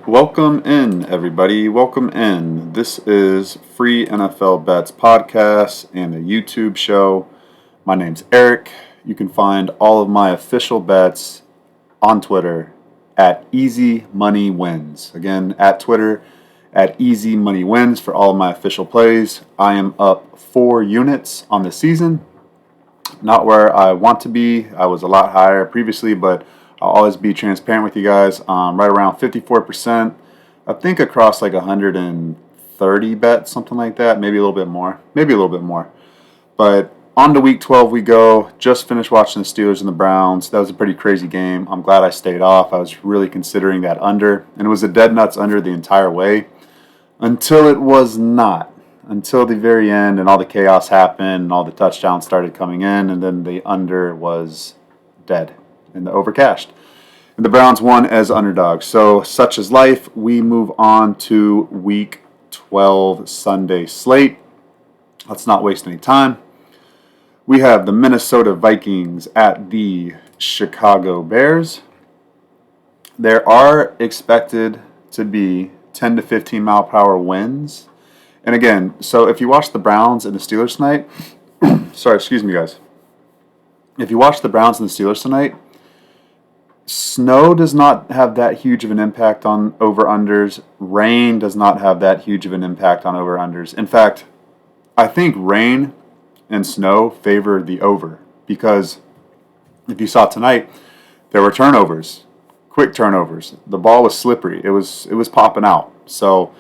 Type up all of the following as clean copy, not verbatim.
Welcome in, everybody. Welcome in. This is Free NFL Bets Podcast and a YouTube show. My name's Eric. You can find all of my official bets on Twitter at Easy Money Wins. Again, at Twitter at Easy Money Wins for all of my official plays. I am up 4 units on the season. Not where I want to be. I was a lot higher previously, but I'll always be transparent with you guys. Right around 54%. I think across like 130 bets, something like that. Maybe a little bit more. Maybe a little bit more. But on to week 12 we go. Just finished watching the Steelers and the Browns. That was a pretty crazy game. I'm glad I stayed off. I was really considering that under. And it was a dead nuts under the entire way. Until it was not. Until the very end and all the chaos happened and all the touchdowns started coming in. And then the under was dead. And the over cashed. And the Browns won as underdogs. So, such is life. We move on to Week 12 Sunday slate. Let's not waste any time. We have the Minnesota Vikings at the Chicago Bears. There are expected to be 10 to 15 mile per hour winds. And again, so if you watch the Browns and the Steelers tonight, sorry, excuse me, guys. If you watch the Browns and the Steelers tonight, snow does not have that huge of an impact on over-unders. Rain does not have that huge of an impact on over-unders. In fact, I think rain and snow favor the over because if you saw tonight, there were turnovers, quick turnovers. The ball was slippery. It was popping out. So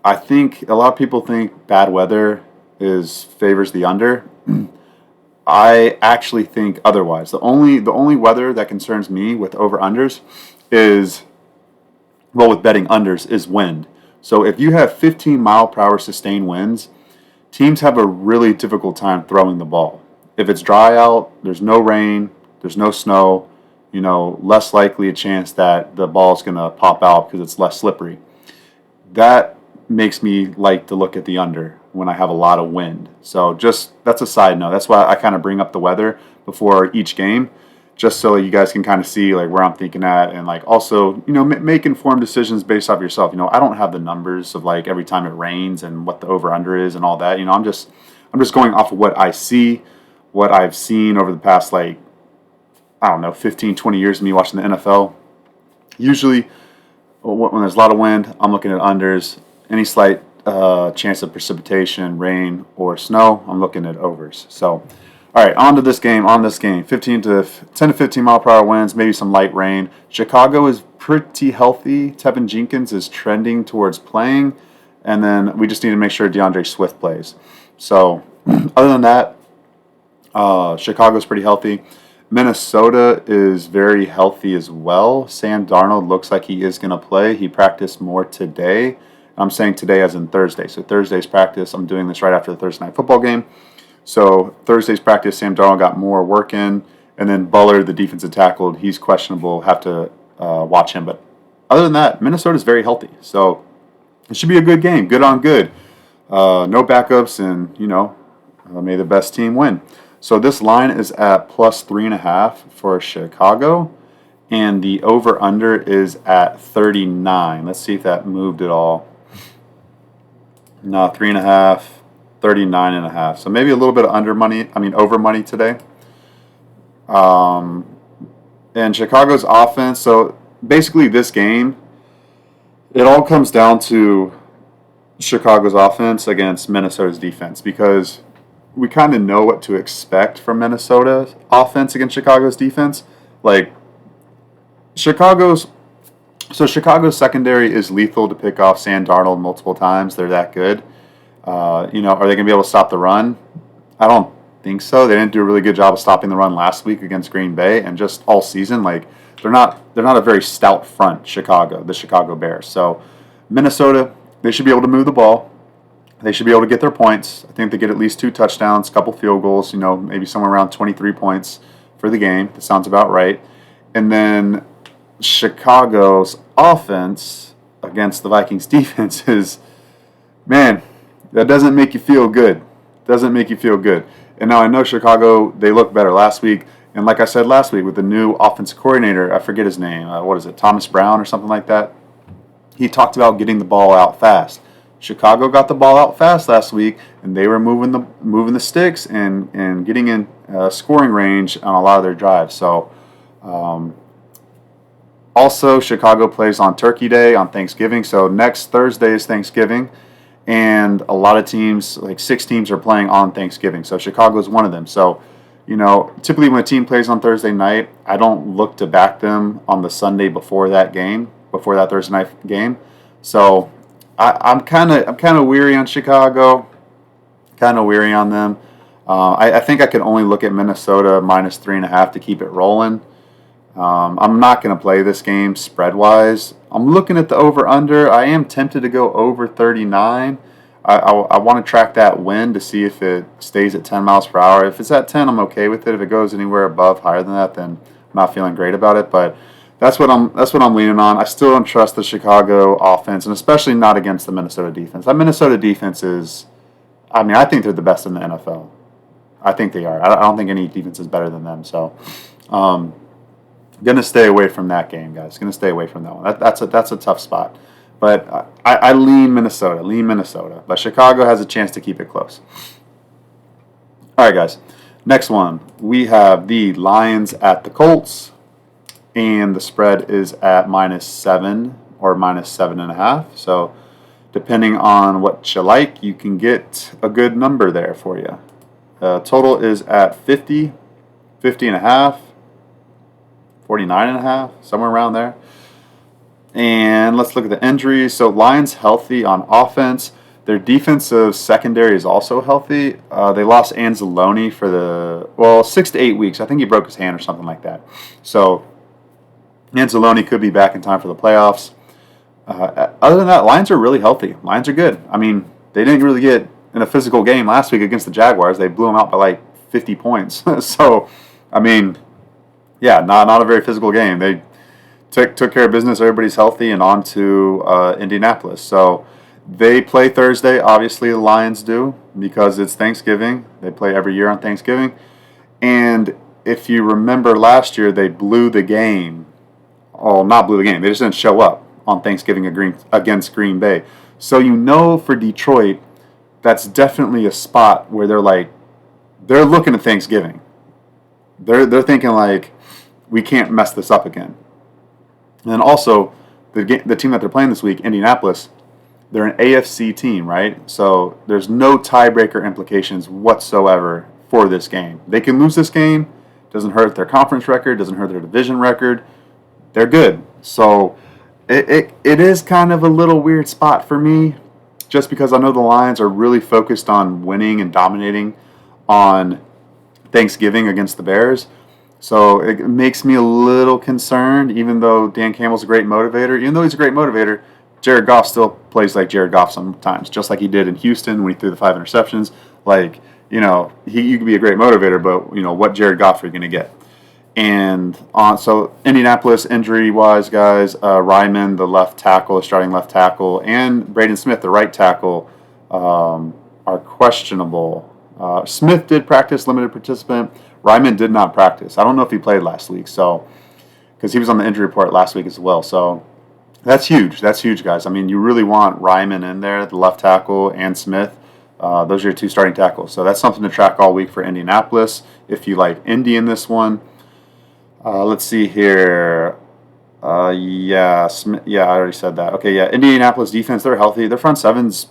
I think a lot of people think bad weather favors the under. I actually think otherwise. The only weather that concerns me with over-unders is, well, with betting unders, is wind. So if you have 15 mile per hour sustained winds, teams have a really difficult time throwing the ball. If it's dry out, there's no rain, there's no snow, less likely a chance that the ball's going to pop out because it's less slippery. That makes me like to look at the under when I have a lot of wind. So that's a side note. That's why I kind of bring up the weather before each game, just so you guys can kind of see like where I'm thinking at, and like also make informed decisions based off yourself. I don't have the numbers of like every time it rains and what the over under is and all that. I'm just going off of what I see, what I've seen over the past 15, 20 years of me watching the NFL. Usually when there's a lot of wind, I'm looking at unders. Any slight chance of precipitation, rain, or snow, I'm looking at overs. So, all right, on to this game. 10 to 15 mile per hour winds, maybe some light rain. Chicago is pretty healthy. Tevin Jenkins is trending towards playing, and then we just need to make sure DeAndre Swift plays. So, other than that, Chicago's pretty healthy. Minnesota is very healthy as well. Sam Darnold looks like he is going to play. He practiced more today. I'm saying today as in Thursday. So Thursday's practice, I'm doing this right after the Thursday night football game. So Thursday's practice, Sam Darnold got more work in. And then Bullard, the defensive tackle, he's questionable. Have to watch him. But other than that, Minnesota's very healthy. So it should be a good game. Good on good. No backups and, may the best team win. So this line is at plus 3.5 for Chicago. And the over-under is at 39. Let's see if that moved at all. No, 3.5, 39.5. So maybe a little bit of over money today. And Chicago's offense. So basically, this game, it all comes down to Chicago's offense against Minnesota's defense because we kind of know what to expect from Minnesota's offense against Chicago's defense. Like Chicago's secondary is lethal to pick off Sam Darnold multiple times. They're that good. Are they going to be able to stop the run? I don't think so. They didn't do a really good job of stopping the run last week against Green Bay, and just all season, they're not a very stout front. The Chicago Bears. So Minnesota, they should be able to move the ball. They should be able to get their points. I think they get at least 2 touchdowns, a couple field goals. Maybe somewhere around 23 points for the game. That sounds about right. And then Chicago's offense against the Vikings defense is, man, that doesn't make you feel good. And now I know Chicago, they looked better last week. And like I said last week with the new offensive coordinator, I forget his name. What is it? Thomas Brown or something like that. he talked about getting the ball out fast. Chicago got the ball out fast last week, and they were moving the sticks and getting in scoring range on a lot of their drives. So, also Chicago plays on Turkey Day on Thanksgiving. So next Thursday is Thanksgiving, and a lot of teams, like 6 teams, are playing on Thanksgiving. So Chicago is one of them. So, typically when a team plays on Thursday night, I don't look to back them on the Sunday before that Thursday night game. So I'm kind of weary on Chicago, kind of weary on them. I think I could only look at Minnesota minus 3.5 to keep it rolling. I'm not going to play this game spread wise. I'm looking at the over under. I am tempted to go over 39. I want to track that wind to see if it stays at 10 miles per hour. If it's at 10, I'm okay with it. If it goes anywhere above, higher than that, then I'm not feeling great about it. But that's what I'm leaning on. I still don't trust the Chicago offense, and especially not against the Minnesota defense. That Minnesota defense is, I think they're the best in the NFL. I think they are. I don't think any defense is better than them. So, going to stay away from that game, guys. Going to stay away from that one. That's a tough spot. But I lean Minnesota. But Chicago has a chance to keep it close. All right, guys. Next one. We have the Lions at the Colts. And the spread is at -7 or -7.5. So depending on what you like, you can get a good number there for you. Total is at 50, 50.5, 49.5, somewhere around there. And let's look at the injuries. So Lions healthy on offense. Their defensive secondary is also healthy. They lost Anzalone for 6 to 8 weeks. I think he broke his hand or something like that. So Anzalone could be back in time for the playoffs. Other than that, Lions are really healthy. Lions are good. They didn't really get in a physical game last week against the Jaguars. They blew them out by like 50 points. So, yeah, not a very physical game. They took care of business. Everybody's healthy, and on to Indianapolis. So they play Thursday. Obviously, the Lions do because it's Thanksgiving. They play every year on Thanksgiving. And if you remember last year, they blew the game. Oh, not blew the game. They just didn't show up on Thanksgiving against Green Bay. So for Detroit, that's definitely a spot where they're looking at Thanksgiving. They're thinking like, we can't mess this up again. And then also, the team that they're playing this week, Indianapolis, they're an AFC team, right? So there's no tiebreaker implications whatsoever for this game. They can lose this game. Doesn't hurt their conference record. Doesn't hurt their division record. They're good. So it is kind of a little weird spot for me, just because I know the Lions are really focused on winning and dominating on Thanksgiving against the Bears. So it makes me a little concerned, even though Dan Campbell's a great motivator. Even though he's a great motivator, Jared Goff still plays like Jared Goff sometimes, just like he did in Houston when he threw the 5 interceptions. You can be a great motivator, but, what Jared Goff are you going to get? And so Indianapolis, injury-wise, guys, Ryman, the starting left tackle, and Braden Smith, the right tackle, are questionable. Smith did practice, limited participant. Ryman did not practice. I don't know if he played last week, because he was on the injury report last week as well. So that's huge. That's huge, guys. You really want Ryman in there, the left tackle, and Smith. Those are your 2 starting tackles. So that's something to track all week for Indianapolis. If you like Indy in this one, let's see here. Smith, I already said that. Okay, yeah, Indianapolis defense, they're healthy. Their front seven's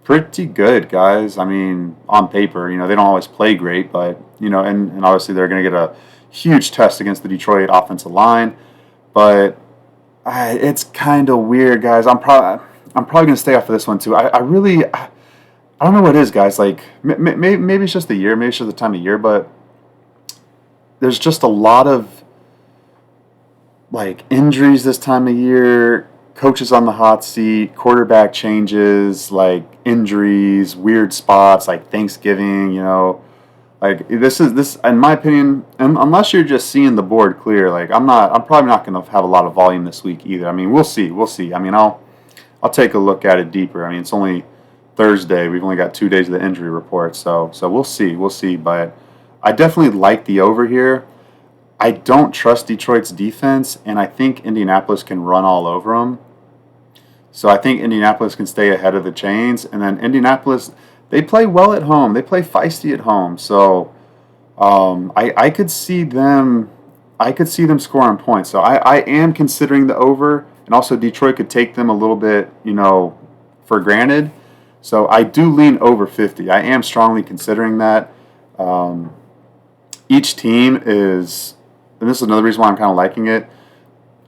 pretty good, guys. On paper, they don't always play great, but, and obviously they're going to get a huge test against the Detroit offensive line. But it's kind of weird, guys. I'm probably going to stay off of this one, too. I don't know what it is, guys. Maybe it's just the year. Maybe it's just the time of year, but there's just a lot of injuries this time of year, coaches on the hot seat, quarterback changes, injuries, weird spots, Thanksgiving, this in my opinion, unless you're just seeing the board clear, I'm probably not going to have a lot of volume this week either. We'll see. I'll take a look at it deeper. It's only Thursday. We've only got 2 days of the injury report, so we'll see, but I definitely like the over here. I don't trust Detroit's defense, and I think Indianapolis can run all over them. So I think Indianapolis can stay ahead of the chains. And then Indianapolis, they play well at home. They play feisty at home. So I could see them. I could see them scoring points. So I am considering the over, and also Detroit could take them a little bit, for granted. So I do lean over 50. I am strongly considering that. Each team is, and this is another reason why I'm kind of liking it.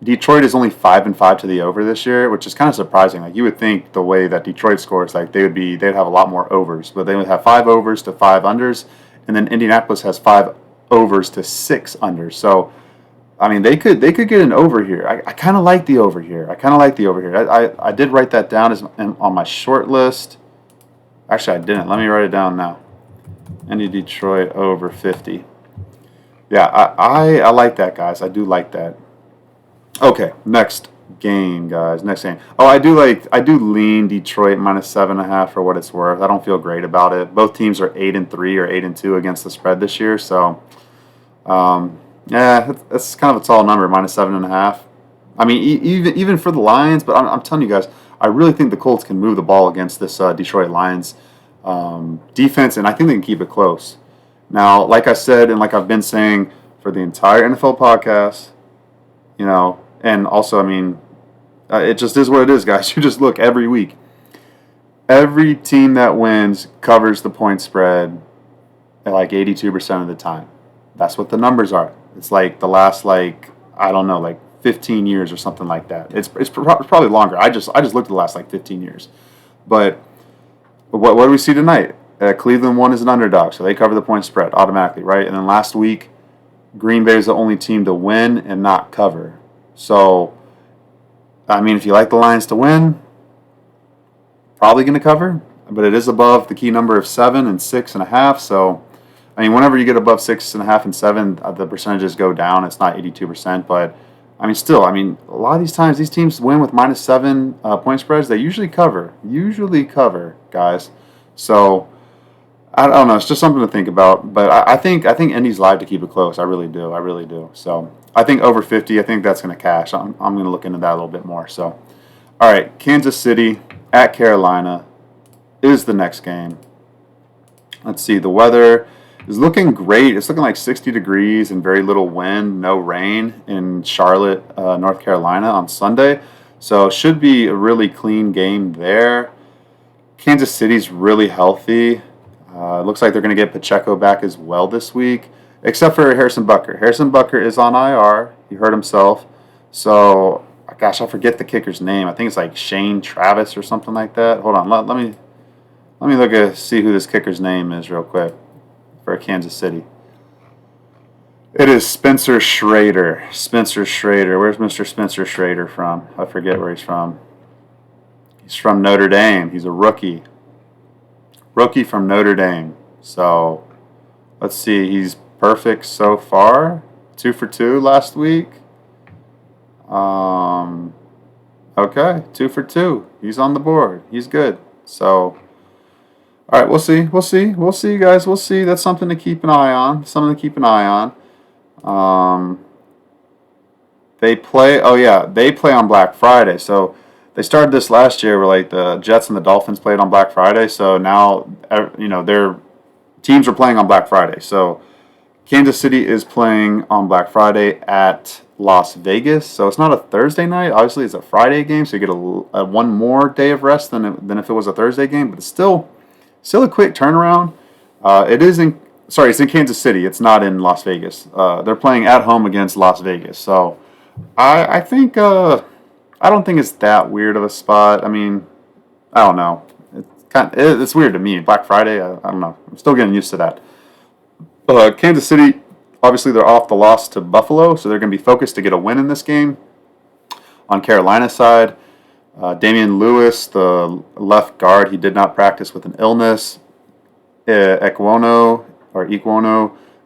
Detroit is only 5-5 to the over this year, which is kind of surprising. Like you would think the way that Detroit scores, like they'd have a lot more overs, but they would have 5 overs to 5 unders, and then Indianapolis has 5 overs to 6 unders. So I mean, they could get an over here. I kind of like the over here. I did write that down on my short list. Actually, I didn't. Let me write it down now. Indy Detroit over 50. Yeah, I like that, guys. I do like that. Okay, next game, guys. Next game. Oh, I do lean Detroit minus 7.5 for what it's worth. I don't feel great about it. Both teams are 8-3 or 8-2 against the spread this year, so yeah, that's kind of a tall number, minus 7.5. I mean, even for the Lions, but I'm telling you guys, I really think the Colts can move the ball against this Detroit Lions defense, and I think they can keep it close. Now, like I said, and like I've been saying for the entire NFL podcast, and also, I mean, it just is what it is, guys. You just look every week. Every team that wins covers the point spread at like 82% of the time. That's what the numbers are. It's like the last, like 15 years or something like that. It's probably longer. I just looked at the last 15 years. But what do we see tonight? Cleveland won as an underdog, so they cover the point spread automatically, right? And then last week, Green Bay is the only team to win and not cover. So, I mean, if you like the Lions to win, probably going to cover. But it is above the key number of 7 and 6.5. So, I mean, whenever you get above 6.5 and 7, the percentages go down. It's not 82%, but I mean, still, a lot of these times these teams win with minus 7 point spreads. They usually cover, guys. So I don't know. It's just something to think about. But I think Indy's live to keep it close. I really do. So I think over 50. I think that's going to cash. I'm going to look into that a little bit more. So, all right, Kansas City at Carolina is the next game. Let's see. The weather is looking great. It's looking like 60 degrees and very little wind, no rain in Charlotte, North Carolina on Sunday. So it should be a really clean game there. Kansas City's really healthy. It looks like they're going to get Pacheco back as well this week, except for Harrison Butker. Harrison Butker is on IR. He hurt himself. So, gosh, I forget the kicker's name. I think it's like Shane Travis or something like that. Hold on. Let me look at see who this kicker's name is real quick for Kansas City. It is Spencer Schrader. Spencer Schrader. Where's Mr. Spencer Schrader from? I forget where he's from. He's from Notre Dame. He's a rookie. Rookie from Notre Dame. So, let's see. He's perfect so far. 2 for 2 last week. Okay, 2 for 2. He's on the board. He's good. So, all right, we'll see, guys. We'll see. That's something to keep an eye on. They play on Black Friday. So they started this last year where the Jets and the Dolphins played on Black Friday. So now, their teams are playing on Black Friday. So Kansas City is playing on Black Friday at Las Vegas. So it's not a Thursday night. Obviously, it's a Friday game. So you get a one more day of rest than if it was a Thursday game. But it's still a quick turnaround. It's in Kansas City. It's not in Las Vegas. They're playing at home against Las Vegas. So I think I don't think it's that weird of a spot. I mean, I don't know. It's weird to me. Black Friday. I don't know. I'm still getting used to that. Kansas City, obviously they're off the loss to Buffalo, so they're going to be focused to get a win in this game. On Carolina's side, Damian Lewis, the left guard, he did not practice with an illness. Ekwonu,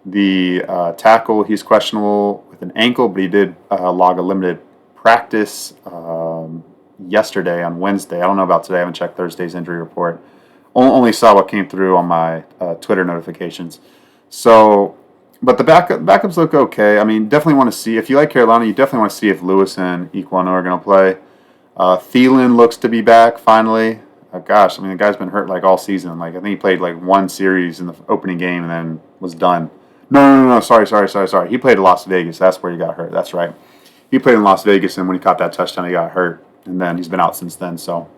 the tackle, he's questionable with an ankle, but he did log a limited practice yesterday on Wednesday. I don't know about today. I haven't checked Thursday's injury report. Only saw what came through on my Twitter notifications. So, but the backups look okay. I mean, definitely want to see, if you like Carolina, you definitely want to see if Lewis and Ekwonu are going to play. Thielen looks to be back finally. Gosh, I mean, the guy's been hurt like all season. Like, I think he played like one series in the opening game and then was done. No. Sorry. He played in Las Vegas. That's where he got hurt. That's right. He played in Las Vegas, and when he caught that touchdown, he got hurt, and then he's been out since then. So,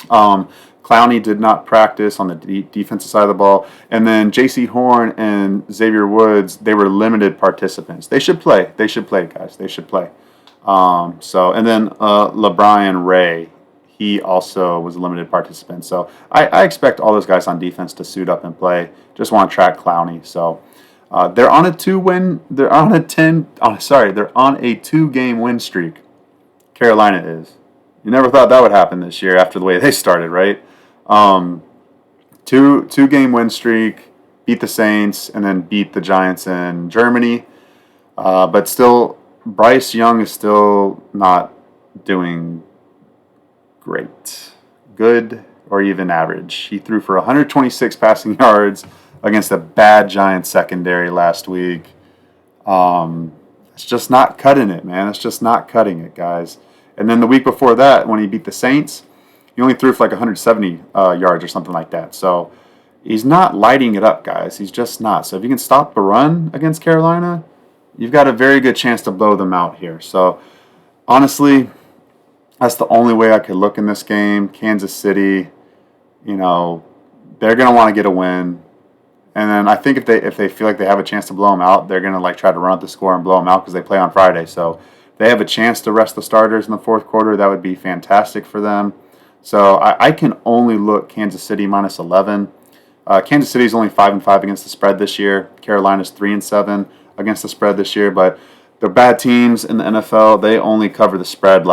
Clowney did not practice on the defensive side of the ball, and then J.C. Horn and Xavier Woods, they were limited participants. They should play. They should play, guys. They should play. And then LeBron Ray, he also was a limited participant. So I expect all those guys on defense to suit up and play. Just want to track Clowney. So they're on a 2-win. They're on a 10. They're on a 2-game win streak. Carolina is. You never thought that would happen this year after the way they started, right? Two-game win streak, beat the Saints, and then beat the Giants in Germany. But still, Bryce Young is still not doing great, good, or even average. He threw for 126 passing yards against a bad Giants secondary last week. It's just not cutting it, man. It's just not cutting it, guys. And then the week before that, when he beat the Saints, he only threw for like 170 yards or something like that. So he's not lighting it up, guys. He's just not. So if you can stop the run against Carolina, you've got a very good chance to blow them out here. So honestly, that's the only way I could look in this game. Kansas City, they're going to want to get a win. And then I think if they feel like they have a chance to blow them out, they're going to try to run up the score and blow them out because they play on Friday. So if they have a chance to rest the starters in the fourth quarter, that would be fantastic for them. So I can only look Kansas City minus 11. Kansas City is only 5-5 against the spread this year. Carolina's 3-7 against the spread this year. But they're bad teams in the NFL. They only cover the spread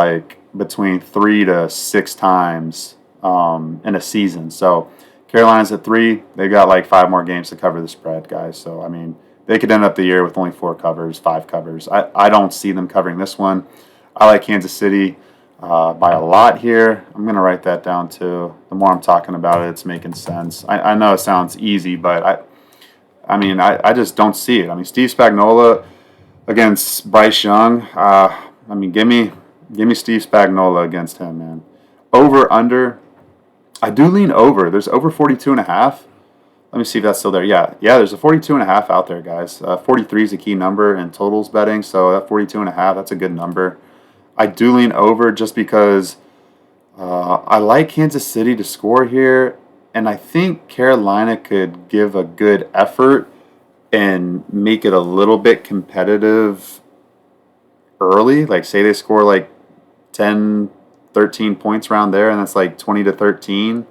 between 3 to 6 times in a season. So Carolina's at 3. They got 5 more games to cover the spread, guys. So, I mean, they could end up the year with only 4 covers, 5 covers. I don't see them covering this one. I like Kansas City by a lot here. I'm going to write that down too. The more I'm talking about it, it's making sense. I know it sounds easy, but I just don't see it. I mean, Steve Spagnuolo against Bryce Young. Give me Steve Spagnuolo against him, man. Over, under. I do lean over. There's over 42.5. Let me see if that's still there. Yeah, there's a 42.5 out there, guys. 43 is a key number in totals betting, so that 42.5, that's a good number. I do lean over just because I like Kansas City to score here, and I think Carolina could give a good effort and make it a little bit competitive early. Say they score 10, 13 points around there, and that's 20-13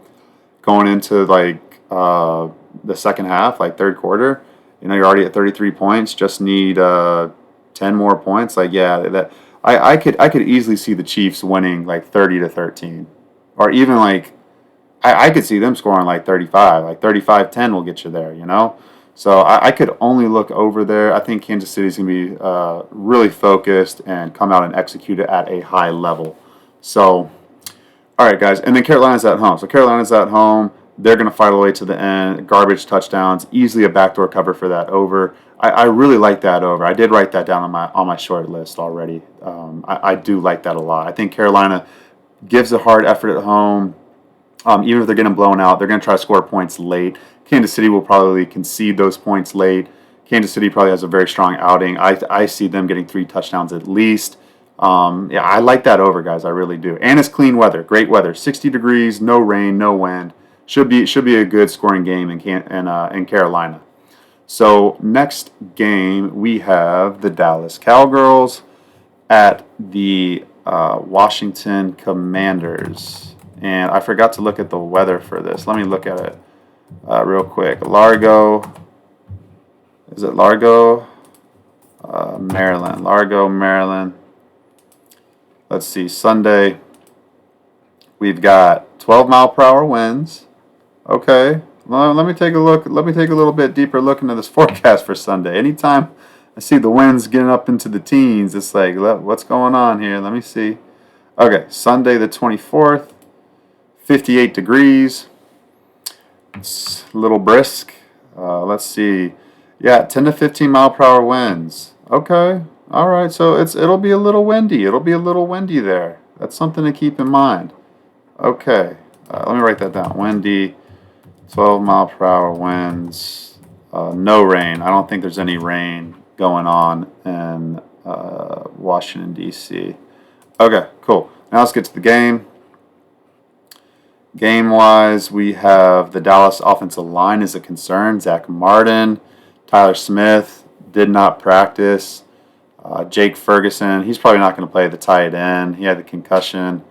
going into the second half, third quarter. You're already at 33 points. Just need 10 more points. I could easily see the Chiefs winning 30-13, or even I could see them scoring 35. 35-10 will get you there. So I could only look over there. I think Kansas City's gonna be really focused and come out and execute it at a high level. So, all right, guys, and then Carolina's at home. So Carolina's at home. They're going to fight all the way to the end. Garbage touchdowns, easily a backdoor cover for that over. I really like that over. I did write that down on my short list already. I do like that a lot. I think Carolina gives a hard effort at home. Even if they're getting blown out, they're going to try to score points late. Kansas City will probably concede those points late. Kansas City probably has a very strong outing. I see them getting 3 touchdowns at least. I like that over, guys. I really do. And it's clean weather, great weather. 60 degrees, no rain, no wind. Should be a good scoring game in Carolina. So next game we have the Dallas Cowgirls at the Washington Commanders, and I forgot to look at the weather for this. Let me look at it real quick. Largo. Is it Largo? Maryland. Largo, Maryland. Let's see. Sunday. We've got 12-mile-per-hour winds. Okay, well, let me take a look. Let me take a little bit deeper look into this forecast for Sunday. Anytime I see the winds getting up into the teens, it's what's going on here? Let me see. Okay, Sunday the 24th, 58 degrees. It's a little brisk. Let's see. Yeah, 10 to 15 mile per hour winds. Okay, all right. So it'll be a little windy. It'll be a little windy there. That's something to keep in mind. Okay, let me write that down. Windy, 12 mile per hour winds, no rain. I don't think there's any rain going on in Washington, D.C. Okay, cool. Now let's get to the game. Game-wise, we have the Dallas offensive line is a concern. Zach Martin, Tyler Smith did not practice. Jake Ferguson, he's probably not going to play the tight end. He had the concussion.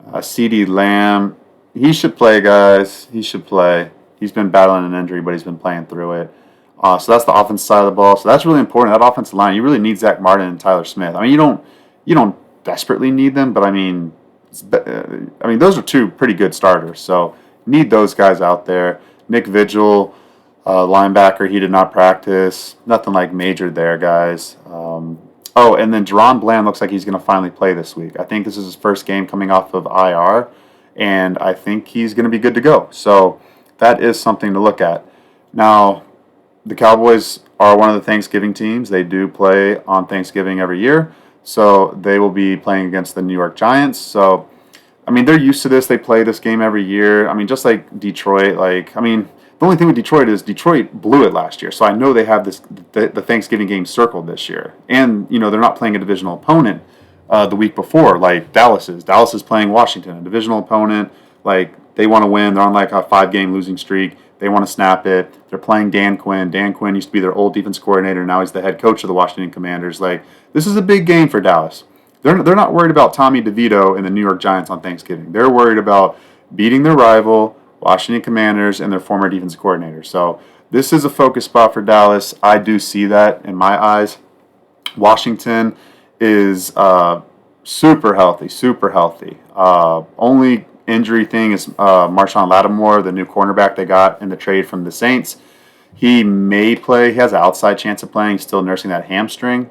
CeeDee Lamb, he should play, guys. He should play. He's been battling an injury, but he's been playing through it. So that's the offensive side of the ball. So that's really important. That offensive line, you really need Zach Martin and Tyler Smith. I mean, you don't desperately need them, but I mean, those are two pretty good starters. So need those guys out there. Nick Vigil, linebacker, he did not practice. Nothing like major there, guys. And then Deron Bland looks like he's going to finally play this week. I think this is his first game coming off of IR, and I think he's going to be good to go. So that is something to look at. Now, the Cowboys are one of the Thanksgiving teams. They do play on Thanksgiving every year. So they will be playing against the New York Giants. So, I mean, they're used to this. They play this game every year. I mean, just like Detroit. The only thing with Detroit is Detroit blew it last year. So I know they have the Thanksgiving game circled this year. And, they're not playing a divisional opponent the week before like Dallas is. Dallas is playing Washington, a divisional opponent. Like, they want to win. They're on like a 5-game losing streak. They want to snap it. They're playing Dan Quinn. Dan Quinn used to be their old defense coordinator. Now he's the head coach of the Washington Commanders. Like, this is a big game for Dallas. They're not worried about Tommy DeVito and the New York Giants on Thanksgiving. They're worried about beating their rival, Washington Commanders, and their former defense coordinator. So this is a focus spot for Dallas. I do see that in my eyes. Washington is super healthy. Only injury thing is Marshawn Lattimore, the new cornerback they got in the trade from the Saints. He may play. He has an outside chance of playing. He's still nursing that hamstring.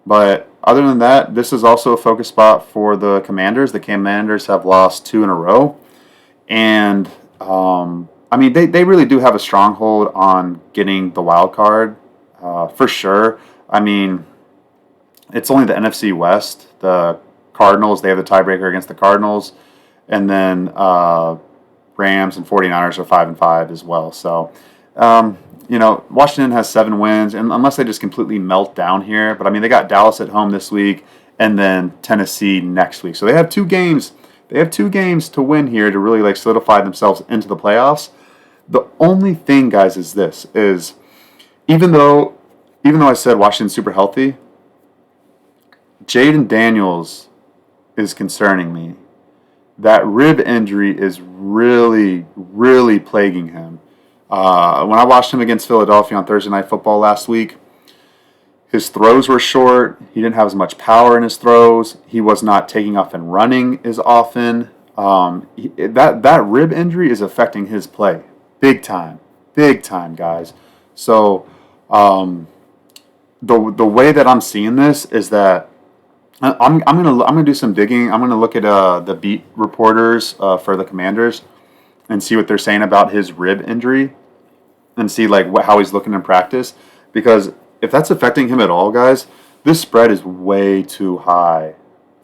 But other than that, this is also a focus spot for the Commanders. The Commanders have lost 2 in a row. And, they really do have a stronghold on getting the wild card, for sure. I mean, it's only the NFC West. The Cardinals, they have the tiebreaker against the Cardinals. And then Rams and 49ers are 5-5 as well. So, Washington has 7 wins, and unless they just completely melt down here. But, they got Dallas at home this week and then Tennessee next week. So they have 2 games. They have 2 games to win here to really, solidify themselves into the playoffs. The only thing, guys, is this, is even though I said Washington's super healthy, Jaden Daniels is concerning me. That rib injury is really, really plaguing him. When I watched him against Philadelphia on Thursday Night Football last week, his throws were short. He didn't have as much power in his throws. He was not taking off and running as often. That rib injury is affecting his play big time, guys. So the way that I'm seeing this is that I'm gonna do some digging. I'm gonna look at the beat reporters for the Commanders and see what they're saying about his rib injury and see how he's looking in practice, because if that's affecting him at all, guys, this spread is way too high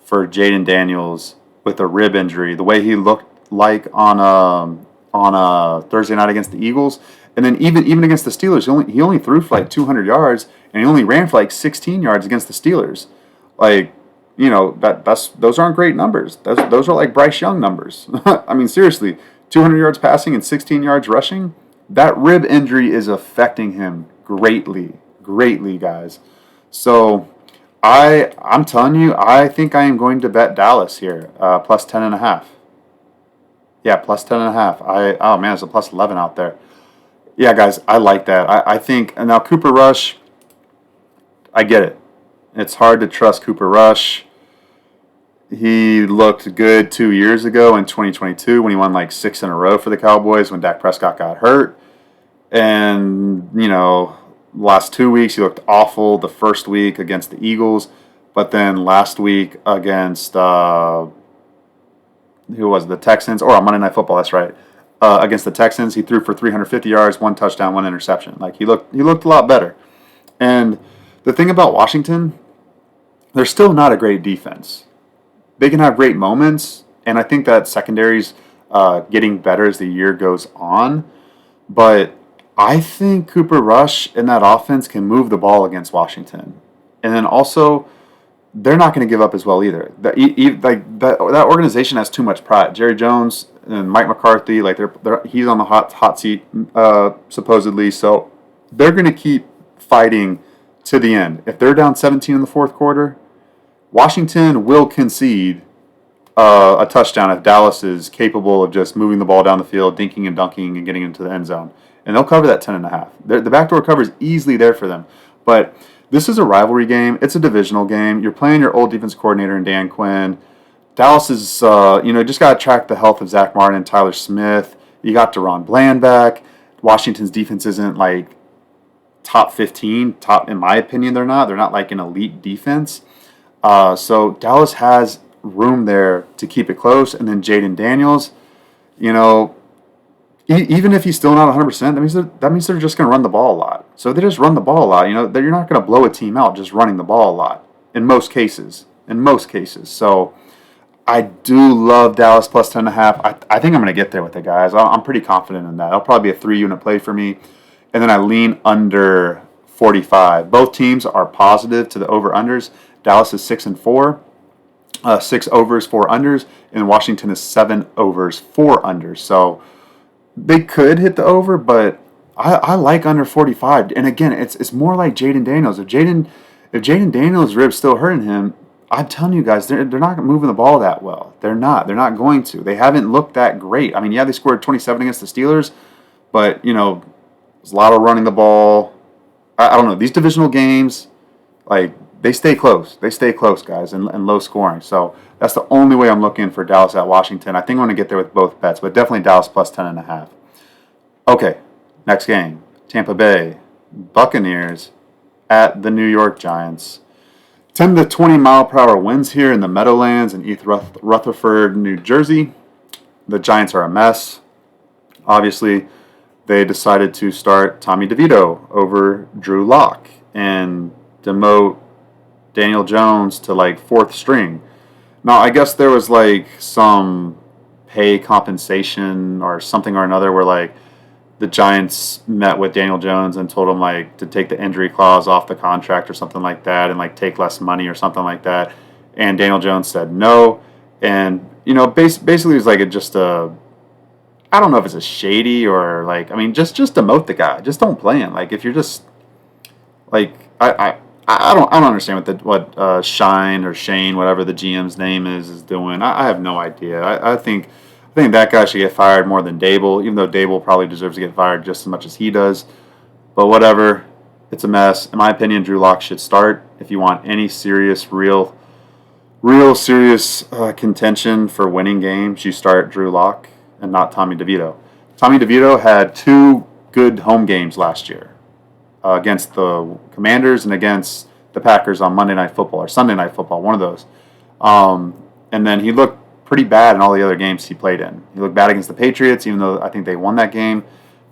for Jaden Daniels with a rib injury. The way he looked like on a Thursday night against the Eagles, and then even against the Steelers, he only threw for 200 yards and he only ran for 16 yards against the Steelers. Those aren't great numbers. Those are like Bryce Young numbers. Seriously, 200 yards passing and 16 yards rushing. That rib injury is affecting him greatly, guys. So I'm telling you, I think I am going to bet Dallas here, plus 10.5. Yeah, plus 10.5. It's a plus 11 out there. Yeah, guys, I like that. I think, and now Cooper Rush, I get it. It's hard to trust Cooper Rush. He looked good 2 years ago in 2022 when he won 6 in a row for the Cowboys when Dak Prescott got hurt. And, last 2 weeks he looked awful. The first week against the Eagles, but then last week against, the Texans, or on Monday Night Football, that's right. Against the Texans, he threw for 350 yards, 1 touchdown, 1 interception. He looked a lot better. And the thing about Washington, they're still not a great defense. they can have great moments, and I think that secondary's getting better as the year goes on. But I think Cooper Rush in that offense can move the ball against Washington, and then also they're not going to give up as well either. That organization has too much pride. Jerry Jones and Mike McCarthy, like he's on the hot seat supposedly, so they're going to keep fighting to the end. If they're down 17 in the fourth quarter, Washington will concede a touchdown if Dallas is capable of just moving the ball down the field, dinking and dunking, and getting into the end zone. And they'll cover that 10.5. The backdoor cover is easily there for them. But this is a rivalry game. It's a divisional game. You're playing your old defense coordinator in Dan Quinn. Dallas is, just got to track the health of Zach Martin and Tyler Smith. You got DeRon Bland back. Washington's defense isn't like top 15. In my opinion, they're not. They're not like an elite defense. So Dallas has room there to keep it close. And then Jaden Daniels, even if he's still not 100%, that means they're just going to run the ball a lot. So if they just run the ball a lot, you're not going to blow a team out just running the ball a lot in most cases. So I do love Dallas plus 10.5. I think I'm going to get there with it, guys. I'm pretty confident in that. It'll probably be a 3-unit play for me. And then I lean under 45. Both teams are positive to the over-unders. Dallas is 6-4. 6 overs, 4 unders. And Washington is 7 overs, 4 unders. So they could hit the over, but I like under 45. And again, it's more like Jaden Daniels. If Jaden Daniels' ribs still hurting him, I'm telling you guys, they're not moving the ball that well. They're not going to. They haven't looked that great. I mean, yeah, they scored 27 against the Steelers, but there's a lot of running the ball. I don't know. These divisional games, like, they stay close. They stay close, guys, and low scoring. So that's the only way I'm looking for Dallas at Washington. I think I'm going to get there with both bets, but definitely Dallas plus 10.5. Okay, next game. Tampa Bay Buccaneers at the New York Giants. 10 to 20 mile per hour winds here in the Meadowlands in East Rutherford, New Jersey. The Giants are a mess. Obviously, they decided to start Tommy DeVito over Drew Lock and demote Daniel Jones to like 4th string. Now, I guess there was like some pay compensation or something or another where like the Giants met with Daniel Jones and told him like to take the injury clause off the contract or something like that and like take less money or something like that. And Daniel Jones said no. And, basically it was like I don't know if it's a shady or like, I mean, just demote the guy. Just don't play him. Like if you're just like, I don't understand what Shine or Shane, whatever the GM's name is doing. I have no idea. I think that guy should get fired more than Dable, even though Dable probably deserves to get fired just as much as he does. But whatever, it's a mess. In my opinion, Drew Lock should start. If you want any serious, real serious contention for winning games, you start Drew Lock and not Tommy DeVito. Tommy DeVito had 2 good home games last year. Against the Commanders and against the Packers on Monday Night Football or Sunday Night Football, one of those. And then he looked pretty bad in all the other games he played in. He looked bad against the Patriots, even though I think they won that game.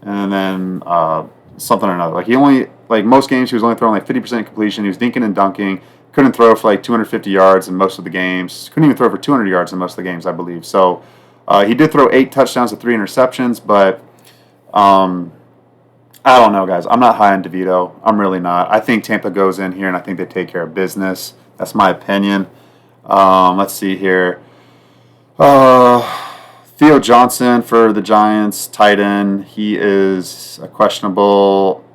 And then something or another. Like most games, he was only throwing like 50% completion. He was dinking and dunking. Couldn't throw for like 250 yards in most of the games. Couldn't even throw for 200 yards in most of the games, I believe. So he did throw 8 touchdowns to 3 interceptions, but I don't know, guys. I'm not high on DeVito. I'm really not. I think Tampa goes in here, and I think they take care of business. That's my opinion. Let's see here. Theo Johnson for the Giants, tight end. He is questionable.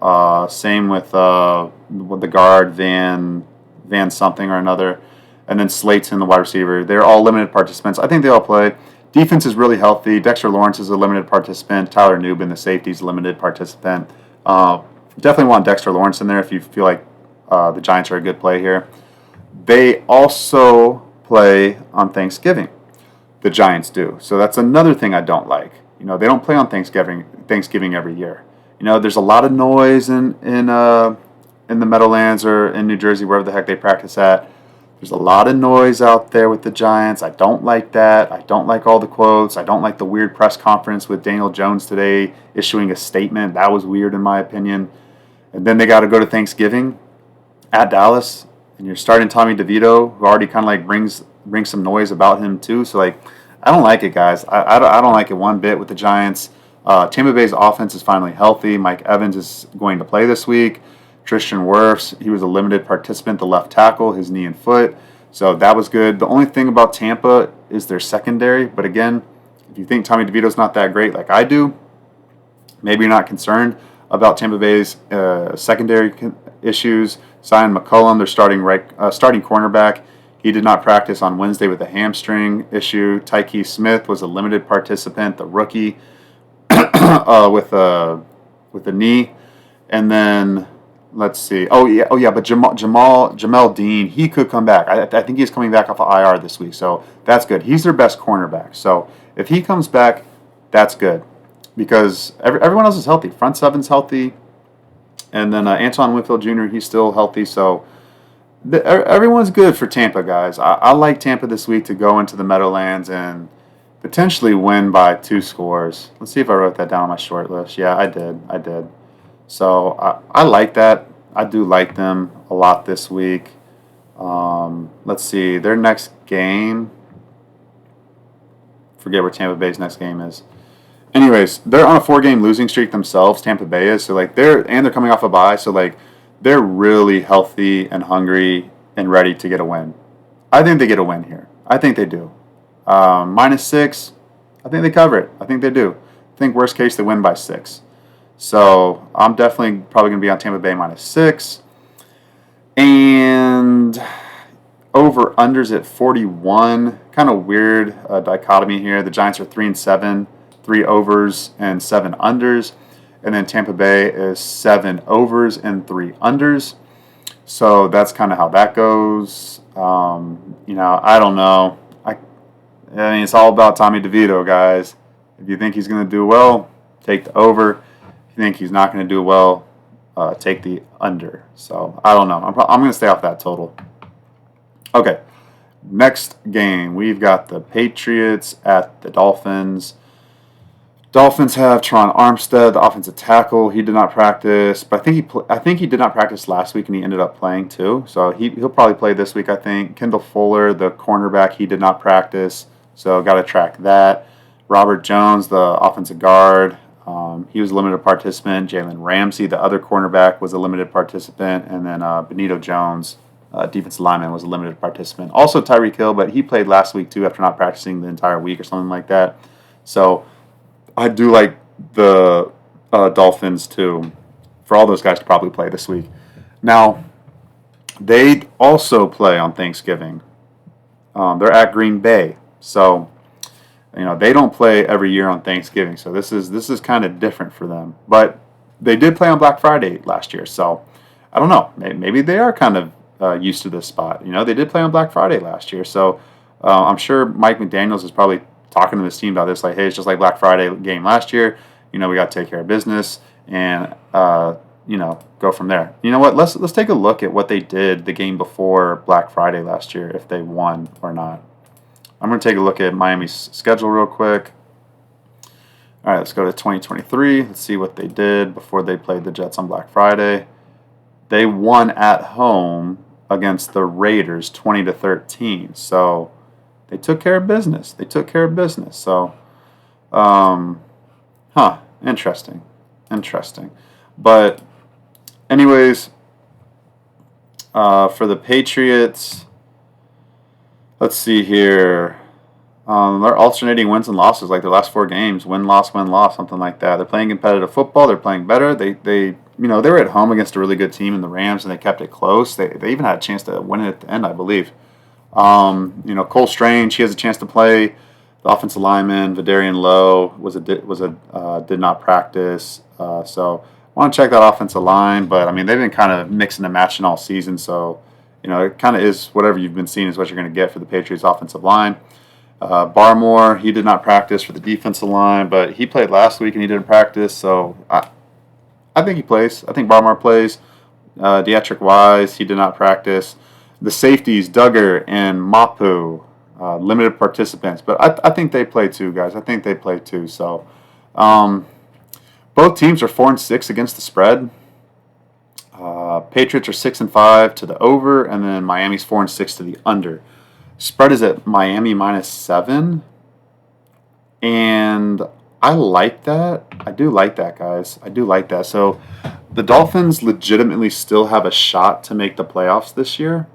Same with the guard, Van something or another. And then Slayton, the wide receiver. They're all limited participants. I think they all play. Defense is really healthy. Dexter Lawrence is a limited participant. Tyler Nubin, the safety, is a limited participant. Definitely want Dexter Lawrence in there if you feel like the Giants are a good play here. They also play on Thanksgiving. The Giants do. So that's another thing I don't like. They don't play on Thanksgiving every year. There's a lot of noise in the Meadowlands or in New Jersey, wherever the heck they practice at. There's a lot of noise out there with the Giants. I don't like that. I don't like all the quotes. I don't like the weird press conference with Daniel Jones today issuing a statement. That was weird in my opinion. And then they got to go to Thanksgiving at Dallas, and you're starting Tommy DeVito, who already kind of like brings bring some noise about him too. So like, I don't like it, guys. I don't like it one bit with the Giants. Tampa Bay's offense is finally healthy. Mike Evans is going to play this week. Tristan Wirfs, he was a limited participant, the left tackle, his knee and foot. So that was good. The only thing about Tampa is their secondary. But again, if you think Tommy DeVito's not that great like I do, maybe you're not concerned about Tampa Bay's secondary issues. Zion McCollum, their starting cornerback, he did not practice on Wednesday with a hamstring issue. Tyke Smith was a limited participant, the rookie, with a knee. And then let's see. Oh yeah. But Jamel Dean, he could come back. I think he's coming back off of IR this week, so that's good. He's their best cornerback. So if he comes back, that's good because everyone else is healthy. Front seven's healthy, and then Antoine Winfield Jr. he's still healthy. So everyone's good for Tampa, guys. I like Tampa this week to go into the Meadowlands and potentially win by 2 scores. Let's see if I wrote that down on my short list. Yeah, I did. So I like that. I do like them a lot this week. Let's see. Their next game. Forget where Tampa Bay's next game is. Anyways, they're on a 4-game losing streak themselves. Tampa Bay is. So like they're coming off a bye. So like they're really healthy and hungry and ready to get a win. I think they get a win here. I think they do. -6. I think they cover it. I think they do. I think worst case they win by 6. So I'm definitely probably going to be on Tampa Bay -6. And over-unders at 41. Kind of weird dichotomy here. The Giants are 3-7, 3 overs and 7 unders. And then Tampa Bay is 7 overs and 3 unders. So that's kind of how that goes. I don't know. I mean, it's all about Tommy DeVito, guys. If you think he's going to do well, take the over. If you think he's not going to do well, take the under. So I don't know. I'm going to stay off that total. Okay, next game. We've got the Patriots at the Dolphins. Dolphins have Tron Armstead, the offensive tackle. He did not practice, but I think he did not practice last week, and he ended up playing too. So he'll probably play this week, I think. Kendall Fuller, the cornerback, he did not practice, so got to track that. Robert Jones, the offensive guard, he was a limited participant. Jalen Ramsey, the other cornerback, was a limited participant, and then Benito Jones, defensive lineman, was a limited participant. Also Tyreek Hill, but he played last week too after not practicing the entire week or something like that. So I do like the Dolphins too, for all those guys to probably play this week. Now, they also play on Thanksgiving. They're at Green Bay, so they don't play every year on Thanksgiving. So this is kind of different for them. But they did play on Black Friday last year, so I don't know. Maybe they are kind of used to this spot. They did play on Black Friday last year, so I'm sure Mike McDaniels is probably talking to this team about this, like, hey, it's just like Black Friday game last year. We got to take care of business and go from there. You know what? Let's take a look at what they did the game before Black Friday last year, if they won or not. I'm going to take a look at Miami's schedule real quick. All right, let's go to 2023. Let's see what they did before they played the Jets on Black Friday. They won at home against the Raiders 20-13. So they took care of business. So, interesting. But anyways, for the Patriots, let's see here. They're alternating wins and losses, like their last 4 games, win, loss, something like that. They're playing competitive football. They're playing better. They were at home against a really good team in the Rams, and they kept it close. They even had a chance to win it at the end, I believe. Cole Strange, he has a chance to play. The offensive lineman, Vidarian Lowe, did not practice. So I want to check that offensive line, but I mean they've been kind of mixing and matching all season. So it kind of is whatever you've been seeing is what you're going to get for the Patriots offensive line. Barmore, he did not practice for the defensive line, but he played last week and he didn't practice. So I think he plays. I think Barmore plays. Deatrick Wise, he did not practice. The safeties, Duggar and Mapu, limited participants. But I think they play too, guys. I think they play too. So both teams are 4-6 against the spread. Patriots are 6-5 to the over, and then Miami's 4-6 to the under. Spread is at Miami -7. And I like that. I do like that, guys. I do like that. So the Dolphins legitimately still have a shot to make the playoffs this year.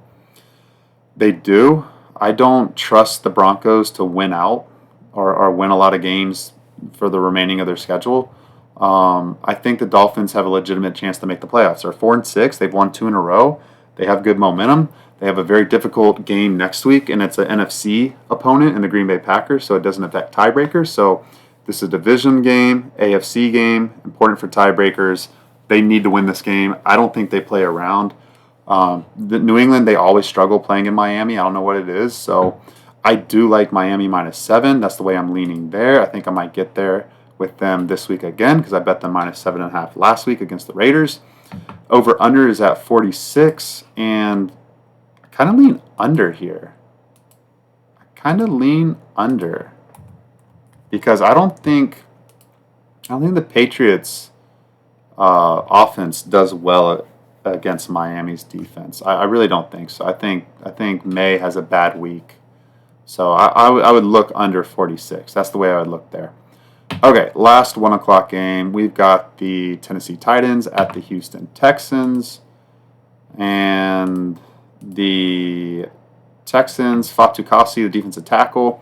They do. I don't trust the Broncos to win out or win a lot of games for the remaining of their schedule. I think the Dolphins have a legitimate chance to make the playoffs. They're 4-6. They've won 2 in a row. They have good momentum. They have a very difficult game next week, and it's an NFC opponent in the Green Bay Packers, so it doesn't affect tiebreakers. So this is a division game, AFC game, important for tiebreakers. They need to win this game. I don't think they play around. The New England, they always struggle playing in Miami. I don't know what it is. So I do like Miami -7. That's the way I'm leaning there. I think I might get there with them this week again because I bet them -7.5 last week against the Raiders. Over under is at 46, and I kind of lean under here. Because I don't think the Patriots offense does well against Miami's defense. I really don't think so. I think May has a bad week, so I would look under 46. That's the way I would look there. Okay, last 1 o'clock game. We've got the Tennessee Titans at the Houston Texans, and the Texans, Fatukasi, the defensive tackle,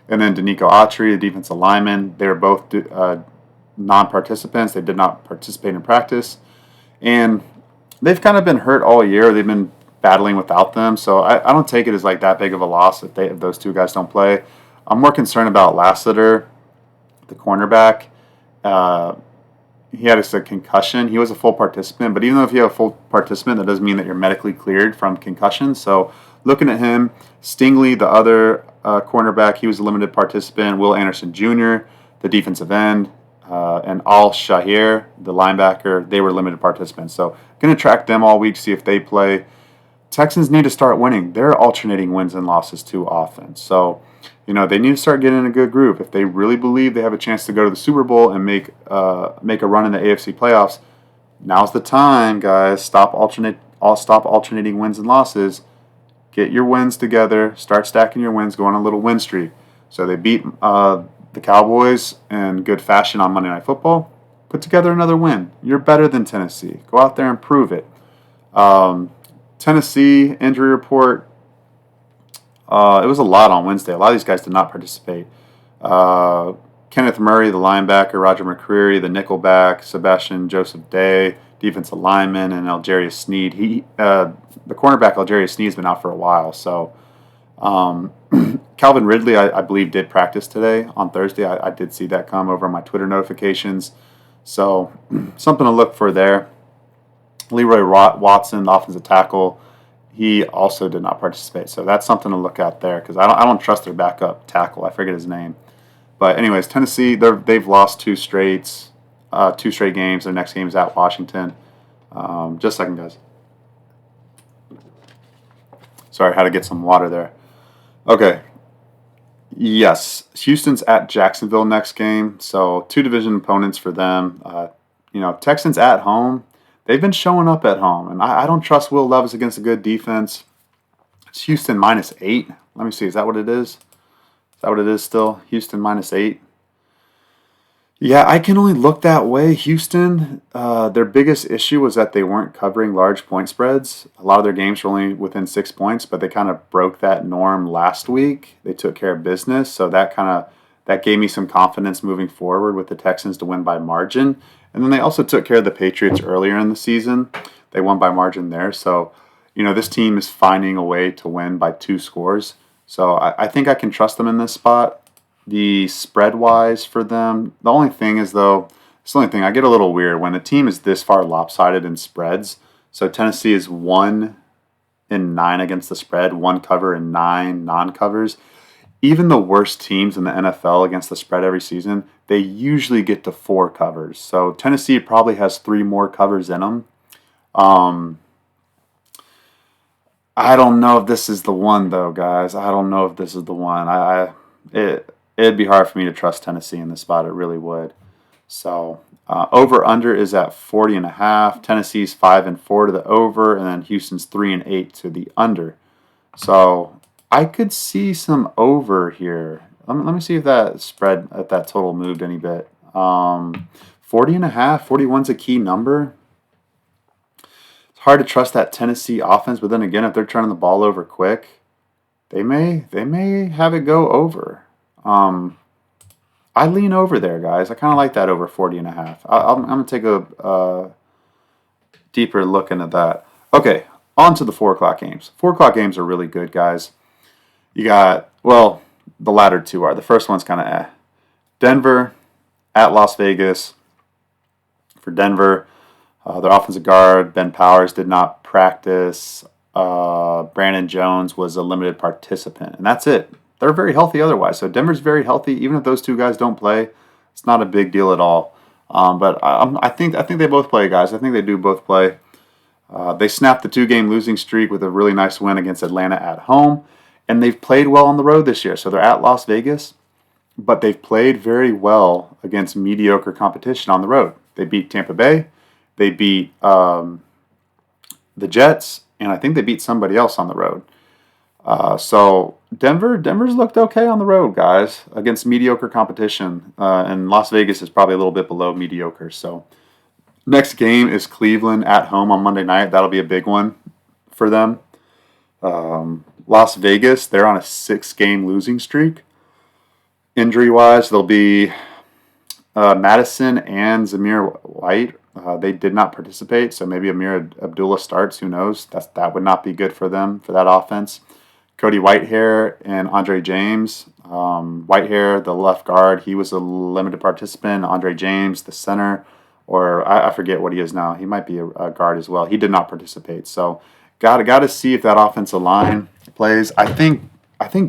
and then Danico Autry, the defensive lineman. They were both non-participants. They did not participate in practice, and they've kind of been hurt all year. They've been battling without them, so I don't take it as like that big of a loss if those two guys don't play. I'm more concerned about Lassiter, the cornerback. He had a concussion. He was a full participant, but even though if you have a full participant, that doesn't mean that you're medically cleared from concussion. So looking at him, Stingley, the other cornerback, he was a limited participant. Will Anderson Jr., the defensive end, and Al Shahir, the linebacker, they were limited participants. So going to track them all week, see if they play. Texans need to start winning. They're alternating wins and losses too often. So, they need to start getting in a good groove. If they really believe they have a chance to go to the Super Bowl and make a run in the AFC playoffs, now's the time, guys. Stop alternating wins and losses. Get your wins together. Start stacking your wins. Go on a little win streak. So they beat the Cowboys in good fashion on Monday Night Football. Put together another win. You're better than Tennessee. Go out there and prove it. Tennessee injury report. It was a lot on Wednesday. A lot of these guys did not participate. Kenneth Murray, the linebacker, Roger McCreary, the nickelback, Sebastian Joseph Day, defensive lineman, and Algerius Sneed. The cornerback Algerius Sneed's been out for a while. So Calvin Ridley, I believe, did practice today on Thursday. I did see that come over my Twitter notifications. So something to look for there. Leroy Watson, the offensive tackle, he also did not participate. So that's something to look at there because I don't trust their backup tackle. I forget his name. But anyways, Tennessee, they've lost two straight games. Their next game is at Washington. Just a second, guys. Sorry, I had to get some water there. Okay. Yes, Houston's at Jacksonville next game. So 2 division opponents for them. Texans at home. They've been showing up at home, and I don't trust Will Levis against a good defense. It's Houston -8. Let me see. Is that what it is? Is that what it is still? Houston -8. Yeah, I can only look that way. Houston, their biggest issue was that they weren't covering large point spreads. A lot of their games were only within 6 points, but they kind of broke that norm last week. They took care of business, so that gave me some confidence moving forward with the Texans to win by margin. And then they also took care of the Patriots earlier in the season. They won by margin there. So, this team is finding a way to win by 2 scores. So I think I can trust them in this spot. The spread-wise for them, the only thing is, though, it's the only thing, I get a little weird when the team is this far lopsided in spreads. So Tennessee is 1-9 against the spread, 1 cover and 9 non-covers. Even the worst teams in the NFL against the spread every season, they usually get to 4 covers. So Tennessee probably has 3 more covers in them. I don't know if this is the one, though, guys. I don't know if this is the one. It'd be hard for me to trust Tennessee in this spot. It really would. So over/under is at 40.5. Tennessee's 5-4 to the over, and then Houston's 3-8 to the under. So I could see some over here. Let me see if that spread at that total moved any bit. 40 and a half, 41's a key number. It's hard to trust that Tennessee offense, but then again, if they're turning the ball over quick, they may have it go over. I lean over there, guys. I kind of like that over 40 and a half. I'm going to take a deeper look into that. Okay, on to the 4 o'clock games. 4 o'clock games are really good, guys. You got, well, the latter two are. The first one's kind of Denver at Las Vegas. For Denver, their offensive guard, Ben Powers, did not practice. Brandon Jones was a limited participant, and that's it. They're very healthy otherwise. So Denver's very healthy. Even if those two guys don't play, it's not a big deal at all. But I think they both play, guys. I think they do both play. They snapped the 2-game losing streak with a really nice win against Atlanta at home, and they've played well on the road this year. So they're at Las Vegas, but they've played very well against mediocre competition on the road. They beat Tampa Bay, they beat the Jets, and I think they beat somebody else on the road. So Denver's looked okay on the road, guys, against mediocre competition, and Las Vegas is probably a little bit below mediocre. So next game is Cleveland at home on Monday night. That'll be a big one for them. Las Vegas, they're on a 6-game losing streak. Injury-wise, they'll be Madison and Zamir White. They did not participate, so maybe Amir Abdullah starts. Who knows? That would not be good for them, for that offense. Cody Whitehair and Andre James. Whitehair, the left guard, he was a limited participant. Andre James, the center, or I forget what he is now. He might be a guard as well. He did not participate. So got to see if that offensive line plays. I think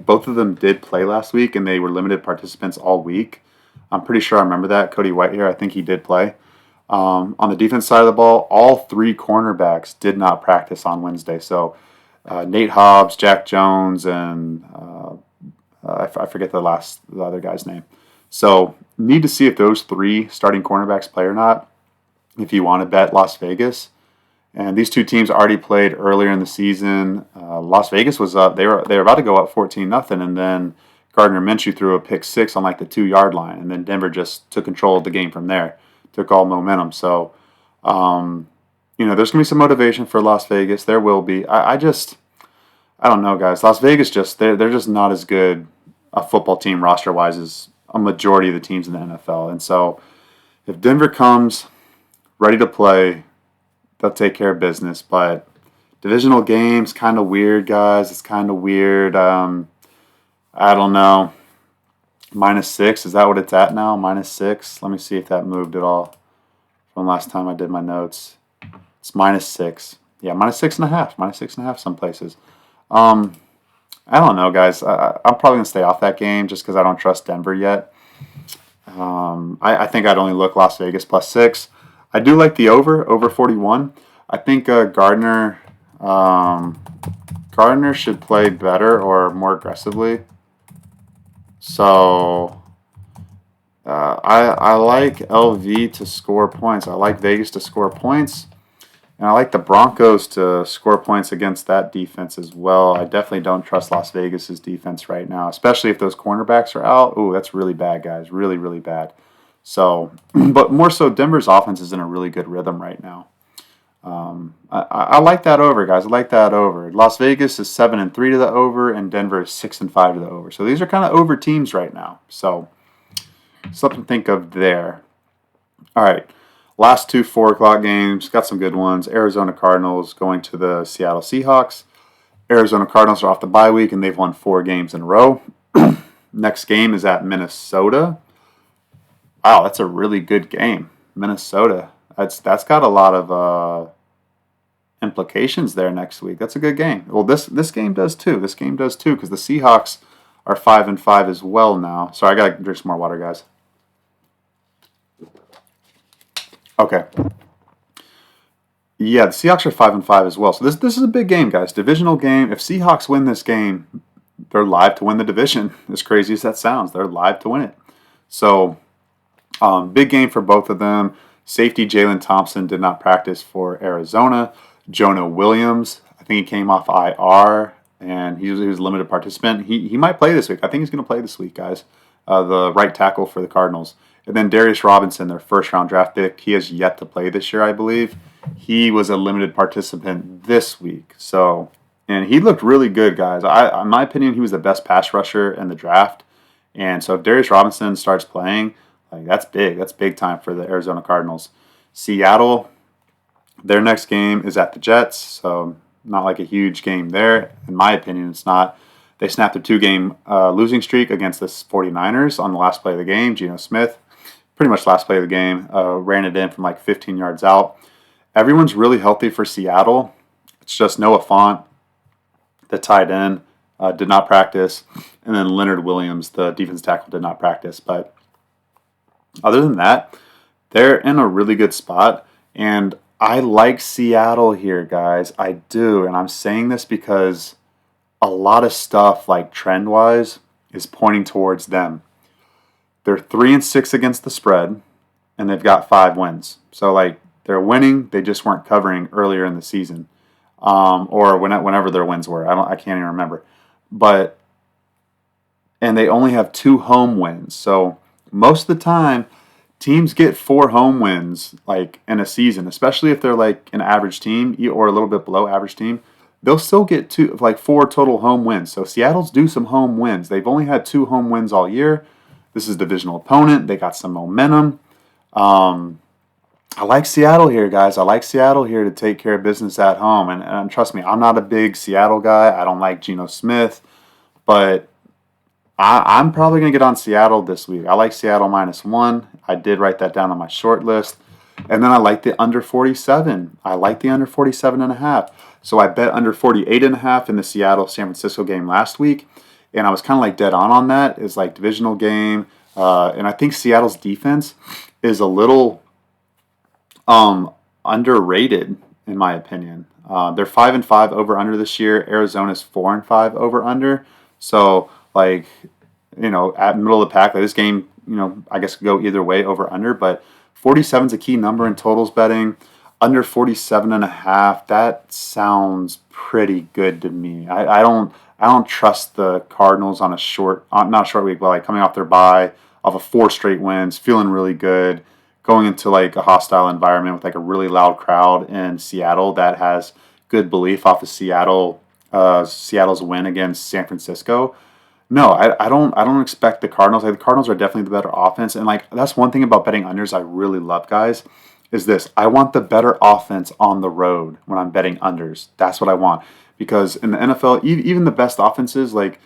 both of them did play last week, and they were limited participants all week. I'm pretty sure I remember that. Cody Whitehair, I think he did play. On the defense side of the ball, all 3 cornerbacks did not practice on Wednesday. So Nate Hobbs, Jack Jones, and I forget the other guy's name. So need to see if those 3 starting cornerbacks play or not if you want to bet Las Vegas. And these two teams already played earlier in the season. Las Vegas was up. They were about to go up 14-0, and then Gardner Minshew threw a pick 6 on like the 2-yard line, and then Denver just took control of the game from there, took all momentum. So, there's going to be some motivation for Las Vegas. There will be. I don't know, guys. Las Vegas they're just not as good a football team roster-wise as a majority of the teams in the NFL. And so if Denver comes ready to play, they'll take care of business. But divisional games, kind of weird, guys. It's kind of weird. I don't know. -6, is that what it's at now? -6. Let me see if that moved at all from last time I did my notes. It's -6. Yeah, -6.5. -6.5 some places. I don't know, guys. I'm probably going to stay off that game just because I don't trust Denver yet. I think I'd only look Las Vegas +6. I do like the over 41. I think Gardner should play better or more aggressively. So I like LV to score points. I like Vegas to score points. And I like the Broncos to score points against that defense as well. I definitely don't trust Las Vegas's defense right now, especially if those cornerbacks are out. Ooh, that's really bad, guys. Really, really bad. So, but more so, Denver's offense is in a really good rhythm right now. I like that over, guys. I like that over. Las Vegas is 7-3 to the over, and Denver is 6-5 to the over. So these are kind of over teams right now. So something to think of there. All right. Last 2 4 o'clock games, got some good ones. Arizona Cardinals going to the Seattle Seahawks. Arizona Cardinals are off the bye week, and they've won 4 games in a row. Next game is at Minnesota. Wow, that's a really good game. Minnesota. That's got a lot of implications there next week. That's a good game. Well, this game does too. This game does too because the Seahawks are 5-5 as well now. Sorry, I got to drink some more water, guys. Okay. Yeah, the Seahawks are 5-5 as well. So this is a big game, guys. Divisional game. If Seahawks win this game, they're live to win the division. As crazy as that sounds, they're live to win it. So, big game for both of them. Safety Jalen Thompson did not practice for Arizona. Jonah Williams, I think he came off IR and he was a limited participant. He might play this week. I think he's going to play this week, guys. The right tackle for the Cardinals. And then Darius Robinson, their first-round draft pick, he has yet to play this year, I believe. He was a limited participant this week. So, and he looked really good, guys. In my opinion, he was the best pass rusher in the draft. And so if Darius Robinson starts playing, like that's big. That's big time for the Arizona Cardinals. Seattle, their next game is at the Jets, so not like a huge game there. In my opinion, it's not. They snapped a 2-game losing streak against the 49ers on the last play of the game. Geno Smith, pretty much last play of the game, ran it in from like 15 yards out. Everyone's really healthy for Seattle. It's just Noah Fant, the tight end, did not practice. And then Leonard Williams, the defensive tackle, did not practice. But other than that, they're in a really good spot. And I like Seattle here, guys. I do. And I'm saying this because a lot of stuff, like trend-wise, is pointing towards them. They're 3-6 against the spread, and they've got 5 wins. So, like, they're winning. They just weren't covering earlier in the season, or whenever their wins were. I can't even remember. And they only have 2 home wins. So most of the time, teams get 4 home wins, like in a season, especially if they're like an average team or a little bit below average team. They'll still get 4 total home wins. So Seattle's due some home wins. They've only had 2 home wins all year. This is a divisional opponent. They got some momentum. I like Seattle here, guys. I like Seattle here to take care of business at home. And trust me, I'm not a big Seattle guy. I don't like Geno Smith. But I'm probably going to get on Seattle this week. I like Seattle -1. I did write that down on my short list. And then I like the under 47. I like the under 47.5. So I bet under 48.5 in the Seattle-San Francisco game last week. And I was kind of like dead on that. It's like divisional game. And I think Seattle's defense is a little underrated, in my opinion. They're 5-5 over under this year. Arizona's 4-5 over under. So, like, at middle of the pack, like this game, I guess could go either way over under. But 47 is a key number in totals betting. Under 47.5, that sounds pretty good to me. I don't trust the Cardinals on not a short week, but like coming off their bye, off of 4 straight wins, feeling really good, going into like a hostile environment with like a really loud crowd in Seattle that has good belief off of Seattle's win against San Francisco. No, I don't expect the Cardinals. Like, the Cardinals are definitely the better offense, and like that's one thing about betting unders I really love, guys. Is this? I want the better offense on the road when I'm betting unders. That's what I want, because in the NFL, even the best offenses, like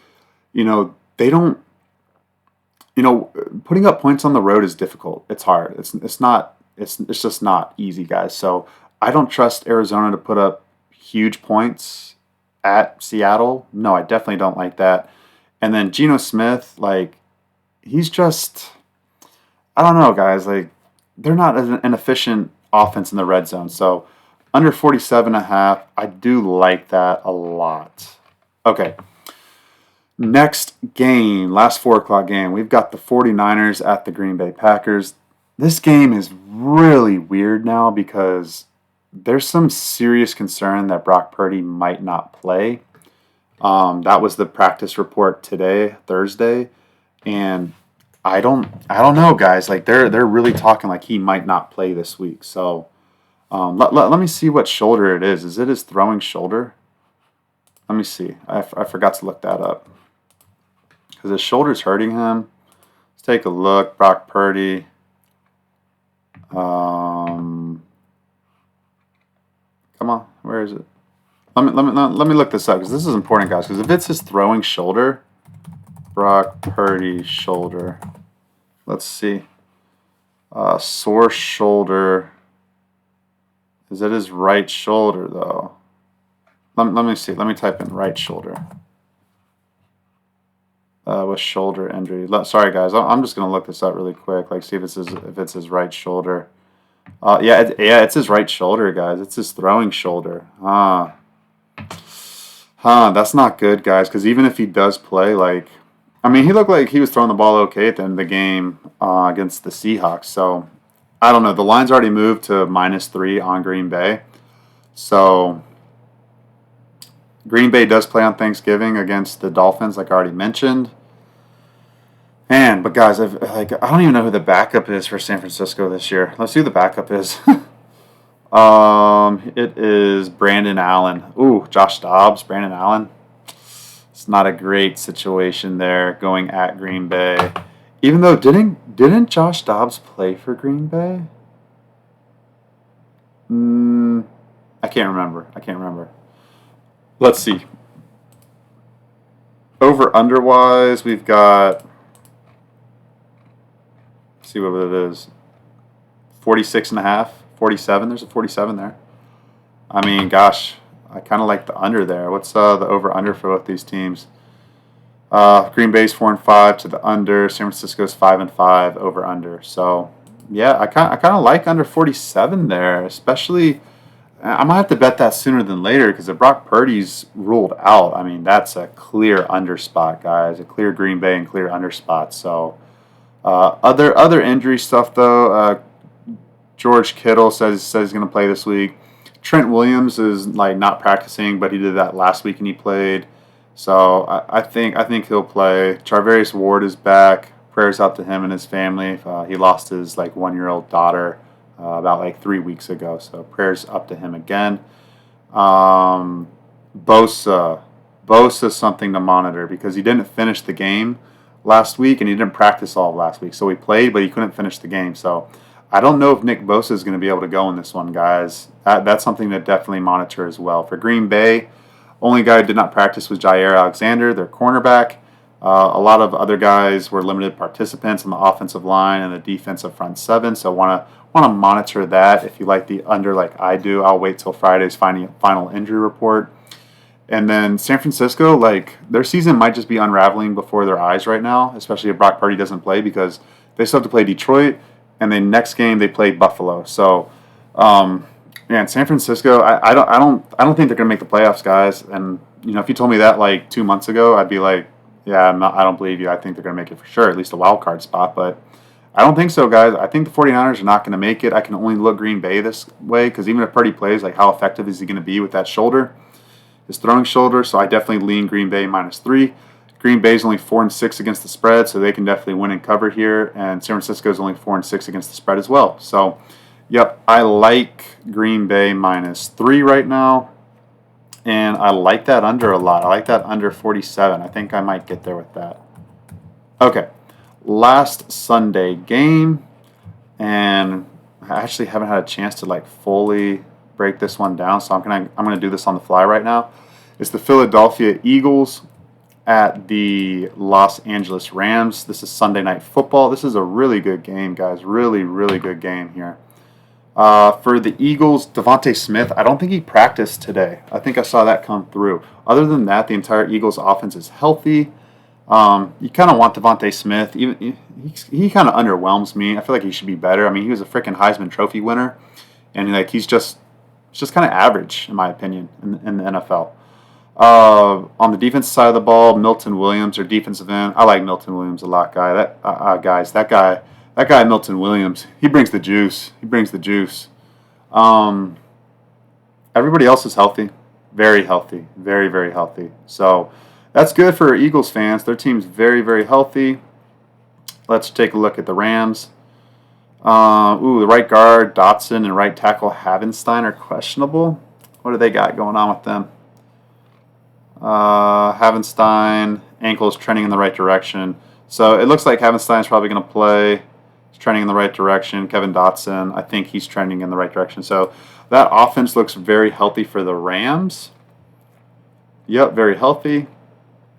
they don't. Putting up points on the road is difficult. It's hard. It's just not easy, guys. So I don't trust Arizona to put up huge points at Seattle. No, I definitely don't like that. And then Geno Smith, like, he's just, I don't know, guys. Like, they're not an efficient offense in the red zone. So under 47.5, I do like that a lot. Okay. Next game, last 4 o'clock game, we've got the 49ers at the Green Bay Packers. This game is really weird now because there's some serious concern that Brock Purdy might not play. That was the practice report today, Thursday, and I don't know, guys. Like they're really talking like he might not play this week. So let me see what shoulder it is. Is it his throwing shoulder? Let me see. I forgot to look that up because his shoulder's hurting him. Let's take a look. Brock Purdy. Come on, where is it? Let me look this up because this is important, guys. Because if it's his throwing shoulder, Brock Purdy shoulder. Let's see. Sore shoulder. Is it his right shoulder though? Let me see. Let me type in right shoulder. With shoulder injury. Sorry, guys. I'm just gonna look this up really quick. Like, see if it's his right shoulder. It's his right shoulder, guys. It's his throwing shoulder. That's not good, guys. Because even if he does play, like, I mean, he looked like he was throwing the ball okay at the end of the game against the Seahawks. So I don't know. The line's already moved to -3 on Green Bay. So Green Bay does play on Thanksgiving against the Dolphins, like I already mentioned. But guys, I don't even know who the backup is for San Francisco this year. Let's see who the backup is. It is Brandon Allen. Ooh, Josh Dobbs, Brandon Allen. It's not a great situation there going at Green Bay. Even though didn't Josh Dobbs play for Green Bay? I can't remember. Let's see. Over under wise, we've got. Let's see what it is. 46.5, 47. There's a 47 there. I mean, gosh, I kind of like the under there. What's the over under for both these teams? Green Bay's 4-5 to the under. San Francisco's 5-5 over under. So yeah, I kind of like under 47 there, especially. I might have to bet that sooner than later because if Brock Purdy's ruled out, I mean that's a clear under spot, guys. A clear Green Bay and clear under spot. So other injury stuff though. George Kittle says he's going to play this week. Trent Williams is like not practicing, but he did that last week and he played. So I think he'll play. Charvarius Ward is back. Prayers out to him and his family. He lost his 1-year-old daughter about 3 weeks ago. So prayers up to him again. Bosa's something to monitor because he didn't finish the game last week and he didn't practice all of last week. So he played, but he couldn't finish the game. So I don't know if Nick Bosa is going to be able to go in this one, guys. That's something to definitely monitor as well. For Green Bay, only guy who did not practice was Jair Alexander, their cornerback. A lot of other guys were limited participants on the offensive line and the defensive front seven. So want to monitor that. If you like the under like I do, I'll wait till Friday's final injury report. And then San Francisco, their season might just be unraveling before their eyes right now, especially if Brock Purdy doesn't play because they still have to play Detroit, and then next game they play Buffalo. So, San Francisco, I don't think they're gonna make the playoffs, guys. And if you told me that 2 months ago, I'd be like, yeah, I don't believe you. I think they're gonna make it for sure, at least a wild card spot. But I don't think so, guys. I think the 49ers are not gonna make it. I can only look Green Bay this way because even if Purdy plays, how effective is he gonna be with that shoulder? His throwing shoulder, so I definitely lean Green Bay -3. Green Bay's only 4-6 against the spread, so they can definitely win and cover here. And San Francisco's only 4-6 against the spread as well. So, yep, I like Green Bay -3 right now, and I like that under a lot. I like that under 47. I think I might get there with that. Okay, last Sunday game, and I actually haven't had a chance to fully break this one down, so I'm gonna do this on the fly right now. It's the Philadelphia Eagles at the Los Angeles Rams. This is Sunday Night Football. This is a really good game, guys. Really, really good game here. For the Eagles, Devontae Smith, I don't think he practiced today. I think I saw that come through. Other than that, the entire Eagles offense is healthy. You kind of want Devontae Smith. Even he kind of underwhelms me. I feel like he should be better. I mean, he was a freaking Heisman Trophy winner, and he's just kind of average in my opinion in the NFL. On the defensive side of the ball, Milton Williams, or defensive end. I like Milton Williams a lot, guy. That guy, Milton Williams. He brings the juice. Everybody else is healthy, very healthy, very, very healthy. So that's good for Eagles fans. Their team's very, very healthy. Let's take a look at the Rams. The right guard Dotson and right tackle Havenstein are questionable. What do they got going on with them? Havenstein, ankle is trending in the right direction. So it looks like Havenstein's probably going to play. He's trending in the right direction. Kevin Dotson, I think he's trending in the right direction. So that offense looks very healthy for the Rams. Yep, very healthy.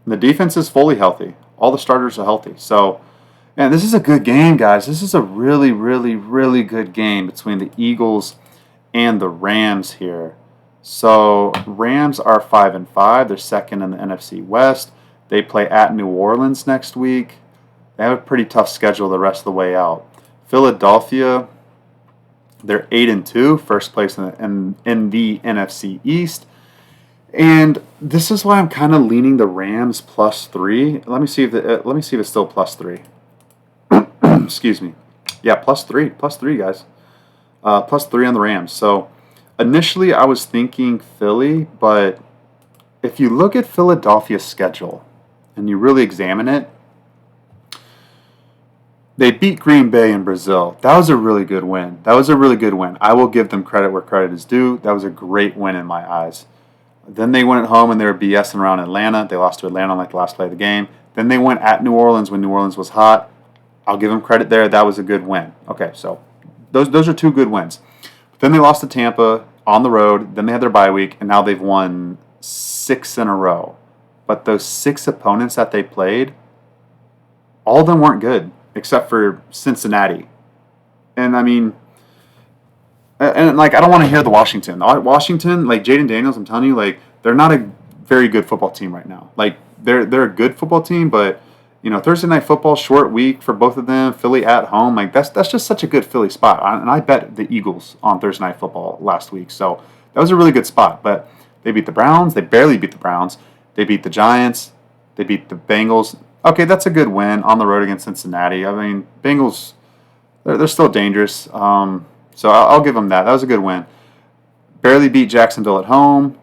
The defense is fully healthy. All the starters are healthy. So, man, this is a good game, guys. This is a really, really, really good game between the Eagles and the Rams here. So Rams are 5-5. They're second in the NFC West. They play at New Orleans next week. They have a pretty tough schedule the rest of the way out. Philadelphia, they're 8-2, first place in the NFC East. And this is why I'm kind of leaning the Rams +3. Let me see if it's still +3. Excuse me. Yeah, +3, guys. +3 on the Rams. So initially, I was thinking Philly, but if you look at Philadelphia's schedule and you really examine it, they beat Green Bay in Brazil. That was a really good win. I will give them credit where credit is due. That was a great win in my eyes. Then they went at home and they were BSing around Atlanta. They lost to Atlanta on like the last play of the game. Then they went at New Orleans when New Orleans was hot. I'll give them credit there. That was a good win. Okay, so those are two good wins. Then they lost to Tampa on the road. Then they had their bye week, and now they've won 6 in a row. But those 6 opponents that they played, all of them weren't good except for Cincinnati. And I mean, and like I don't want to hear the Washington, like Jaden Daniels. I'm telling you, like they're not a very good football team right now. Like they're a good football team, but Thursday night football, short week for both of them. Philly at home, like that's just such a good Philly spot. And I bet the Eagles on Thursday night football last week, so that was a really good spot. But they beat the Browns. They barely beat the Browns. They beat the Giants. They beat the Bengals. Okay, that's a good win on the road against Cincinnati. I mean, Bengals, they're still dangerous. So I'll give them that. That was a good win. Barely beat Jacksonville at home.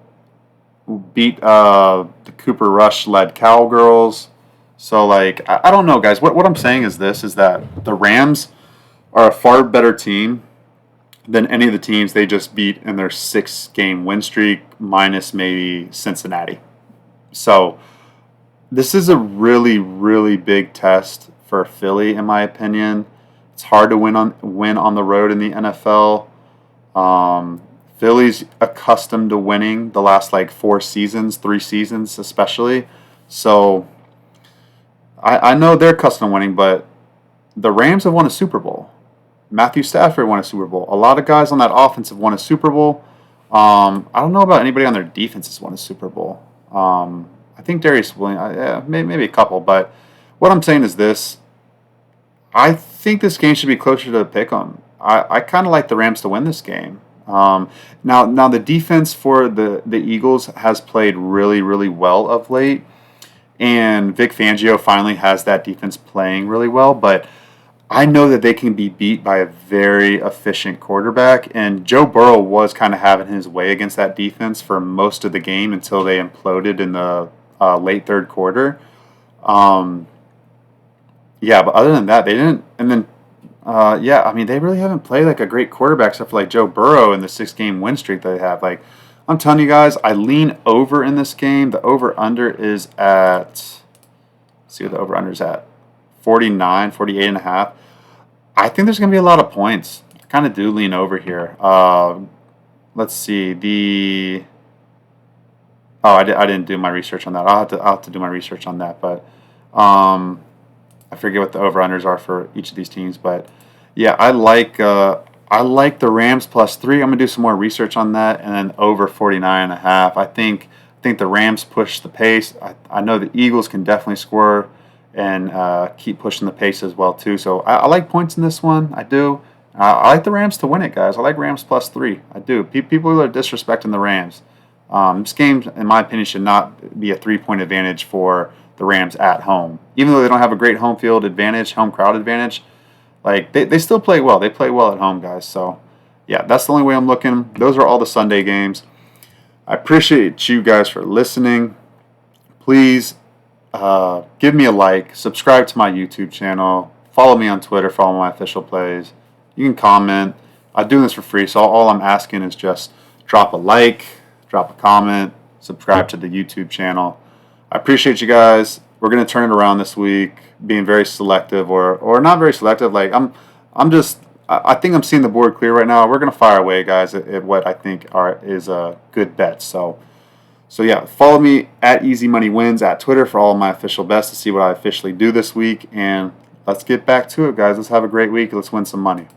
Beat the Cooper Rush-led Cowgirls. So, like, I don't know, guys. What I'm saying is this, is that the Rams are a far better team than any of the teams they just beat in their 6-game win streak, minus maybe Cincinnati. So, this is a really, really big test for Philly, in my opinion. It's hard to win on the road in the NFL. Philly's accustomed to winning the last like 3 seasons especially. So I know they're accustomed to winning, but the Rams have won a Super Bowl. Matthew Stafford won a Super Bowl. A lot of guys on that offense have won a Super Bowl. I don't know about anybody on their defense has won a Super Bowl. I think Darius Williams, maybe a couple, but what I'm saying is this. I think this game should be closer to a pick-'em. I kind of like the Rams to win this game. Now the defense for the Eagles has played really, really well of late, and Vic Fangio finally has that defense playing really well, but I know that they can be beat by a very efficient quarterback, and Joe Burrow was kind of having his way against that defense for most of the game until they imploded in the late third quarter. Yeah, but other than that, they didn't. And then, I mean, they really haven't played like a great quarterback except for like Joe Burrow in the 6-game win streak that they have. Like, I'm telling you guys, I lean over in this game. The over-under is at, let's see what the over-under is at, 48.5. I think there's going to be a lot of points. I kind of do lean over here. Let's see, I didn't do my research on that. I'll have to do my research on that, but I forget what the over-unders are for each of these teams, but yeah, I like the Rams +3. I'm gonna do some more research on that, and then over 49.5. I think the Rams push the pace. I know the Eagles can definitely score and keep pushing the pace as well too. So I like points in this one. I do. I like the Rams to win it, guys. I like Rams +3. I do. People are disrespecting the Rams. This game, in my opinion, should not be a 3-point advantage for the Rams at home. Even though they don't have a great home field advantage, home crowd advantage, like they still play well. They play well at home, guys. So, yeah, that's the only way I'm looking. Those are all the Sunday games. I appreciate you guys for listening. Please give me a like, subscribe to my YouTube channel, follow me on Twitter for all my official plays. You can comment. I'm doing this for free, so all I'm asking is just drop a like, drop a comment, subscribe to the YouTube channel. I appreciate you guys. We're gonna turn it around this week, being very selective or not very selective. Like I think I'm seeing the board clear right now. We're gonna fire away, guys, at what I think is a good bet. So yeah, follow me at Easy Money Wins at Twitter for all of my official bets to see what I officially do this week. And let's get back to it, guys. Let's have a great week. Let's win some money.